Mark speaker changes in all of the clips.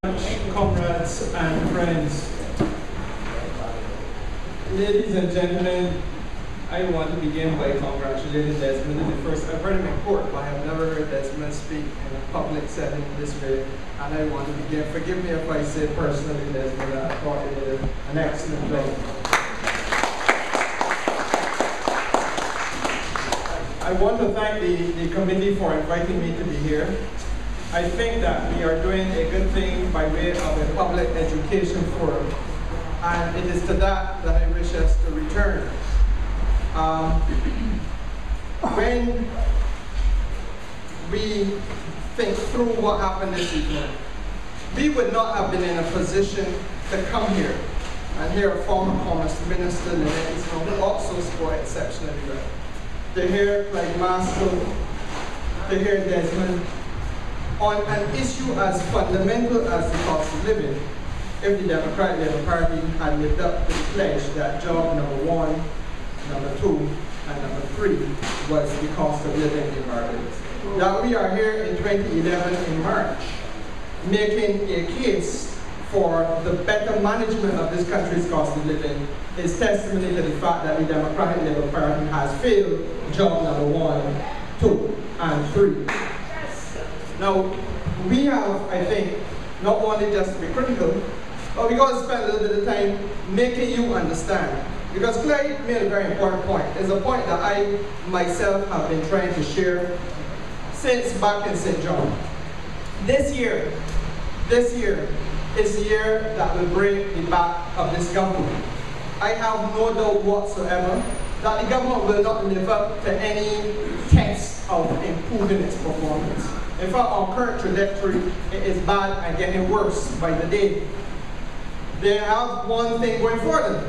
Speaker 1: Comrades and friends, ladies and gentlemen, I want to begin by congratulating Desmond. This is the first I've heard him in court, but I have never heard Desmond speak in a public setting this way. And I want to begin. Forgive me if I say personally, Desmond, that I thought you did an excellent job. I want to thank the committee for inviting me to be here. I think that we are doing a good thing by way of a public education forum, and it is to that that I wish us to return. When we think through what happened this evening, we would not have been in a position to come here and hear a former Commerce Minister, who also scored exceptionally well, to hear Clyde Maskell, to hear Desmond, on an issue as fundamental as the cost of living, if the Democratic Labour Party had lived up to the pledge that job number 1, number 2, and number 3 was the cost of living in Barbados. That we are here in 2011 in March, making a case for the better management of this country's cost of living is testimony to the fact that the Democratic Labour Party has failed job number 1, 2, and 3. Now, we have, I think, not only just to be critical, but we got to spend a little bit of time making you understand. Because Clyde made a very important point. It's a point that I, myself, have been trying to share since back in St. John. This year is the year that will break the back of this government. I have no doubt whatsoever that the government will not live up to any test of improving its performance. In fact, our current trajectory is bad and getting worse by the day. They have one thing going for them,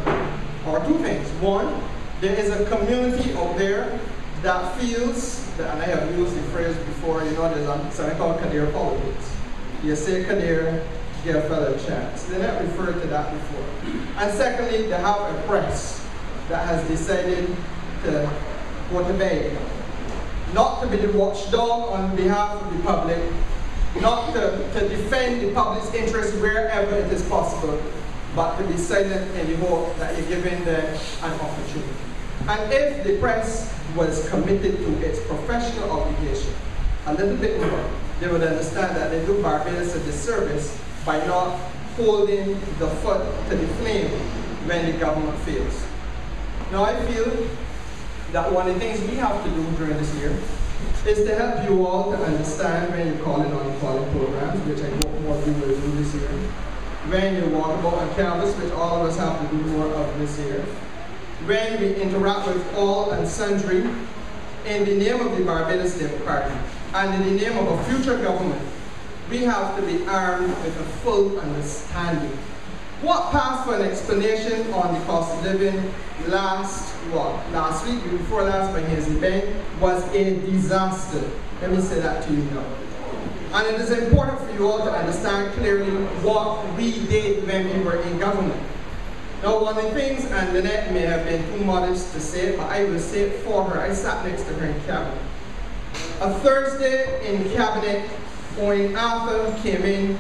Speaker 1: or two things. One, there is a community out there that feels, and I have used the phrase before, there's something called Kadir politics. You say Kadir, give a fellow a chance. They never referred to that before. And secondly, they have a press that has decided to go to bed. Not to be the watchdog on behalf of the public, not to defend the public's interests wherever it is possible, but to be silent in the hope that you're giving them an opportunity. And if the press was committed to its professional obligation a little bit more, they would understand that they do Barbados a disservice by not holding the foot to the flame when the government fails. Now I feel that one of the things we have to do during this year is to help you all to understand when you're calling on calling programs, which I hope more of you will do this year, when you walk about on campus, which all of us have to do more of this year, when we interact with all and sundry in the name of the Barbados Labour Party and in the name of a future government, we have to be armed with a full understanding. What passed for an explanation on the cost of living last week, before last by Hazel Ben, was a disaster. Let me say that to you now. And it is important for you all to understand clearly what we did when we were in government. Now one of the things, and Lynette may have been too modest to say it, but I will say it for her. I sat next to her in cabinet. A Thursday in cabinet, when Arthur came in,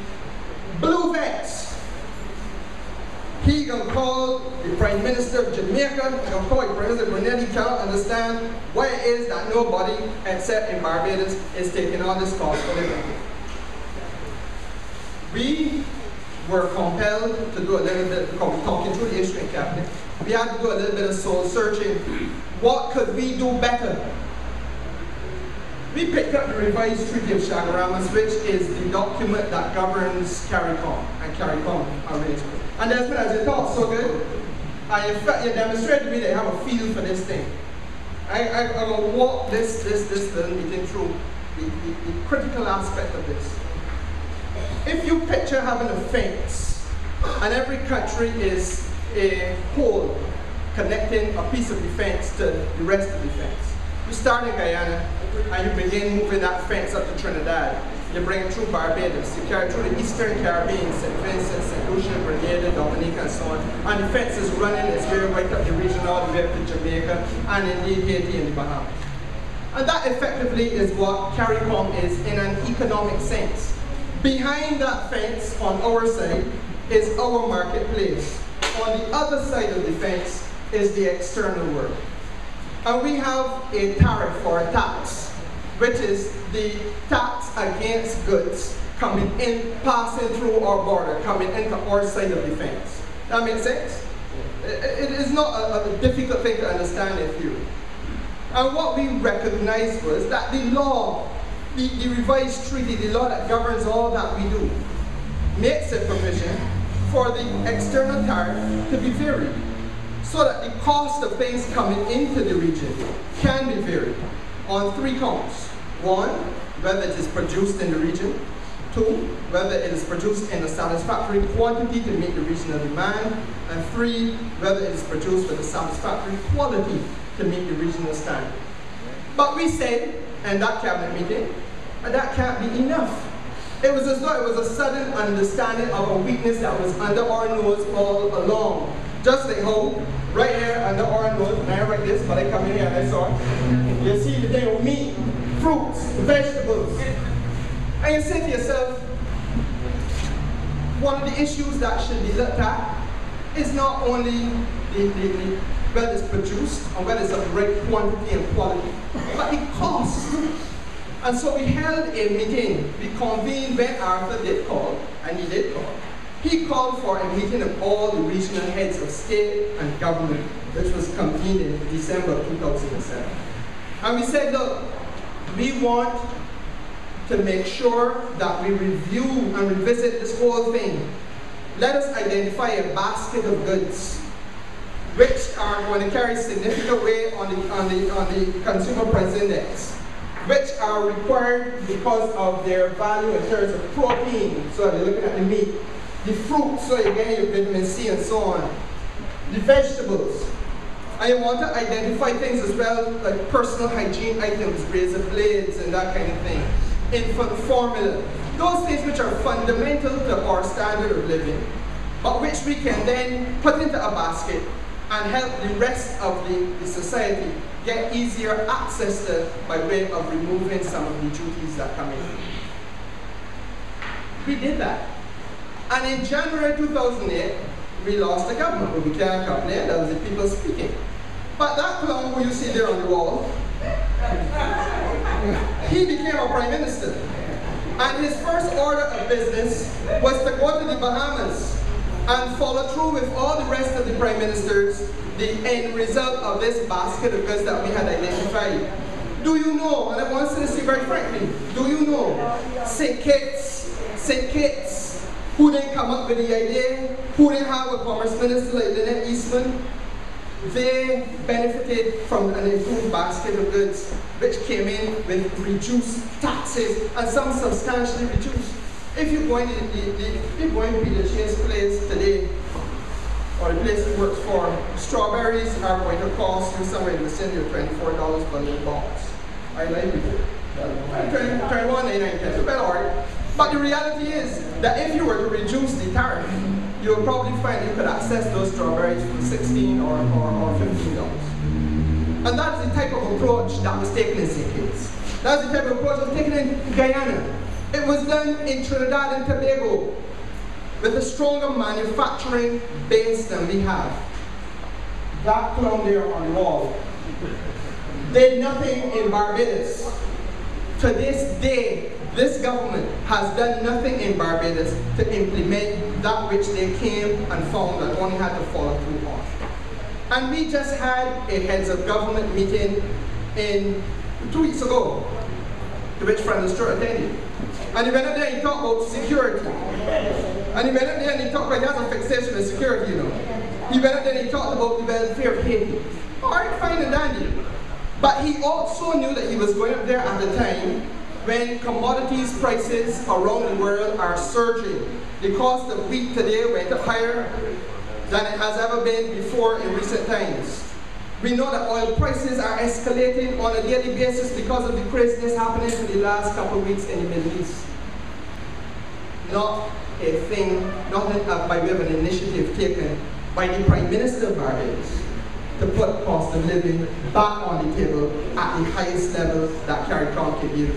Speaker 1: blue vets. He gonna call the Prime Minister of Jamaica, gonna call the President Grenada. He cannot understand why it is that nobody except in Barbados is taking on this cost of living. We were compelled to do a little bit, talking through the issue in cabinet, we had to do a little bit of soul searching. What could we do better? We picked up the revised Treaty of Chaguaramas, which is the document that governs Kerrie and CARICOM arrangement. And Desmond, as you talk so good, and in fact you demonstrated to me that you have a feel for this thing. I'm going to walk this little meeting through the critical aspect of this. If you picture having a fence, and every country is a pole connecting a piece of the fence to the rest of the fence. You start in Guyana, and you begin moving that fence up to Trinidad. You bring it through Barbados, you carry it through the Eastern Caribbean, St. Vincent, St. Lucia, Grenada, Dominica, and so on. And the fence is running its way right up the region all the way up to Jamaica, and indeed Haiti and the Bahamas. And that effectively is what CARICOM is in an economic sense. Behind that fence on our side is our marketplace. On the other side of the fence is the external world. And we have a tariff or a tax, which is the tax against goods coming in, passing through our border, coming into our side of the fence. That makes sense? It is not a difficult thing to understand if you. And what we recognized was that the law, the revised treaty, the law that governs all that we do, makes a provision for the external tariff to be varied, so that the cost of things coming into the region can be varied on 3 counts. 1, whether it is produced in the region. 2, whether it is produced in a satisfactory quantity to meet the regional demand. And 3, whether it is produced with a satisfactory quality to meet the regional standard. But we said in that cabinet meeting, that can't be enough. It was as though it was a sudden understanding of a weakness that was under our nose all along. Just like how, right here under our nose, and I write this, but I come in here and I saw it. You see the thing of meat, fruits, vegetables. And you say to yourself, one of the issues that should be looked at is not only whether it's produced or whether it's of the right quantity and quality, but the cost. And so we held a meeting. We convened when Arthur did call, and he did call. He called for a meeting of all the regional heads of state and government, which was convened in December of 2007. And we said, look, we want to make sure that we review and revisit this whole thing. Let us identify a basket of goods which are going to carry significant weight on the consumer price index, which are required because of their value in terms of protein. So you're looking at the meat, the fruit, so you get your vitamin C and so on, the vegetables. And you want to identify things as well, like personal hygiene items, razor blades and that kind of thing, infant formula. Those things which are fundamental to our standard of living, but which we can then put into a basket and help the rest of the society get easier access to by way of removing some of the duties that come in. We did that. And in January 2008, we lost the government, but we can't complain, that was the people speaking. But that clown who you see there on the wall, he became our prime minister. And his first order of business was to go to the Bahamas and follow through with all the rest of the prime ministers the end result of this basket of goods that we had identified. Do you know, and I want to say very frankly, do you know St. Kitts, who didn't come up with the idea, who didn't have a commerce minister like Lynette Eastman, they benefited from an improved basket of goods which came in with reduced taxes and some substantially reduced. If you're going to Peter Chase place today, or the place he works for, strawberries are going to cost you somewhere in the vicinity of $24 per little box. I like it. 21.99 cents, about alright. But the reality is that if you were to reduce the tariff, you would probably find you could access those strawberries for $16 or $15. And that's the type of approach that was taken in St. Kitts. That's the type of approach that was taken in Guyana. It was done in Trinidad and Tobago with a stronger manufacturing base than we have. That clown there on the wall did nothing in Barbados. To this day, this government has done nothing in Barbados to implement that which they came and found and only had to follow through on. And we just had a heads of government meeting 2 weeks ago, to which Friend Stewart attended. And he went up there and he talked about security. And he went up there and he talked about, he has a fixation with security, you know. He went up there and he talked about the welfare of Haiti. All right, fine and dandy. But he also knew that he was going up there at the time when commodities prices around the world are surging. The cost of wheat today went up higher than it has ever been before in recent times. We know that oil prices are escalating on a daily basis because of the craziness happening for the last couple of weeks in the Middle East. Not a thing, nothing by way of an initiative taken by the Prime Minister of Barbados to put cost of living back on the table at the highest level that Kerrie Ch Ch can give.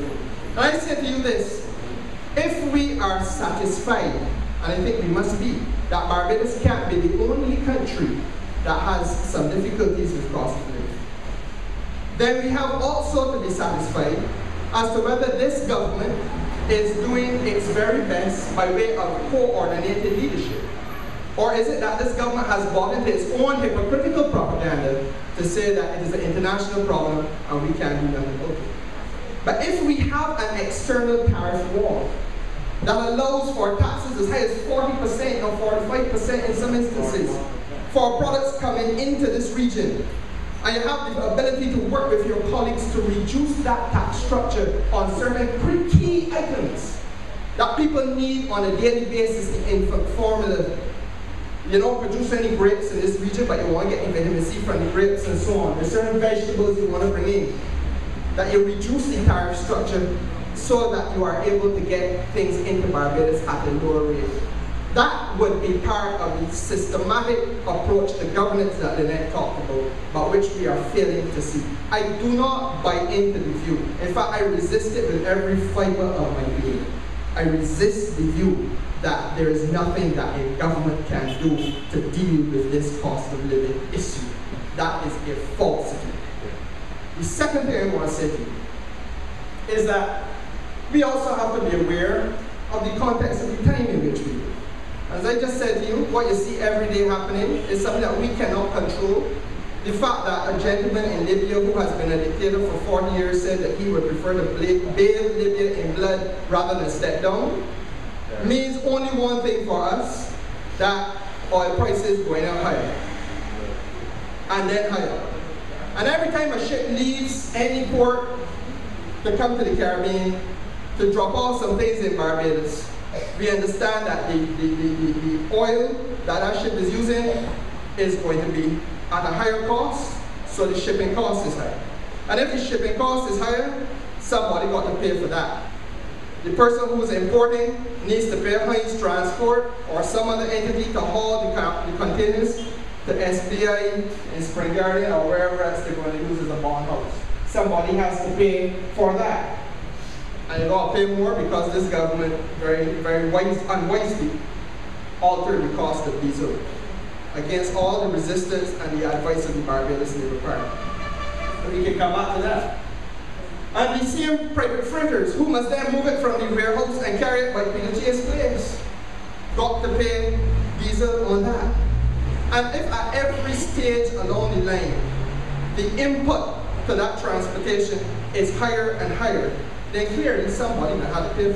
Speaker 1: And I say to you this, If we are satisfied, and I think we must be, that Barbados can't be the only country that has some difficulties with cost of living, then we have also to be satisfied as to whether this government is doing its very best by way of coordinated leadership. Or is it that this government has bought into its own hypocritical propaganda to say that it is an international problem and we can't do nothing about it? But if we have an external tariff wall that allows for taxes as high as 40% or 45% in some instances for products coming into this region, and you have the ability to work with your colleagues to reduce that tax structure on certain pretty key items that people need on a daily basis, the infant formula. You don't produce any grapes in this region, but you want to get vitamin C from the grapes and so on. There's certain vegetables you want to bring in, that you reduce the tariff structure so that you are able to get things into Barbados at a lower rate. That would be part of the systematic approach to governance that Lynette talked about, but which we are failing to see. I do not buy into the view. In fact, I resist it with every fiber of my being. I resist the view that there is nothing that a government can do to deal with this cost of living issue. That is a falsity. The second thing I want to say to you is that we also have to be aware of the context of the time in which we live. As I just said to you, what you see every day happening is something that we cannot control. The fact that a gentleman in Libya who has been a dictator for 40 years said that he would prefer to bathe Libya in blood rather than step down means only one thing for us, that oil prices going up higher and then higher. And every time a ship leaves any port to come to the Caribbean to drop off some things in Barbados, we understand that the oil that ship is using is going to be at a higher cost, so the shipping cost is higher. And if the shipping cost is higher, somebody got to pay for that. The person who is importing needs to pay Heinz Transport or some other entity to haul the containers to SBI in Spring Garden or wherever else they're going to use as a bond house. Somebody has to pay for that. And you got to pay more because this government very unwisely altered the cost of diesel against all the resistance and the advice of the Barbados Labour Party. So we can come back to that. And the same private freighters who must then move it from the warehouse and carry it by PLG's place got to pay diesel on that. And if at every stage along the line the input to that transportation is higher and higher, then clearly somebody will have to pay for it.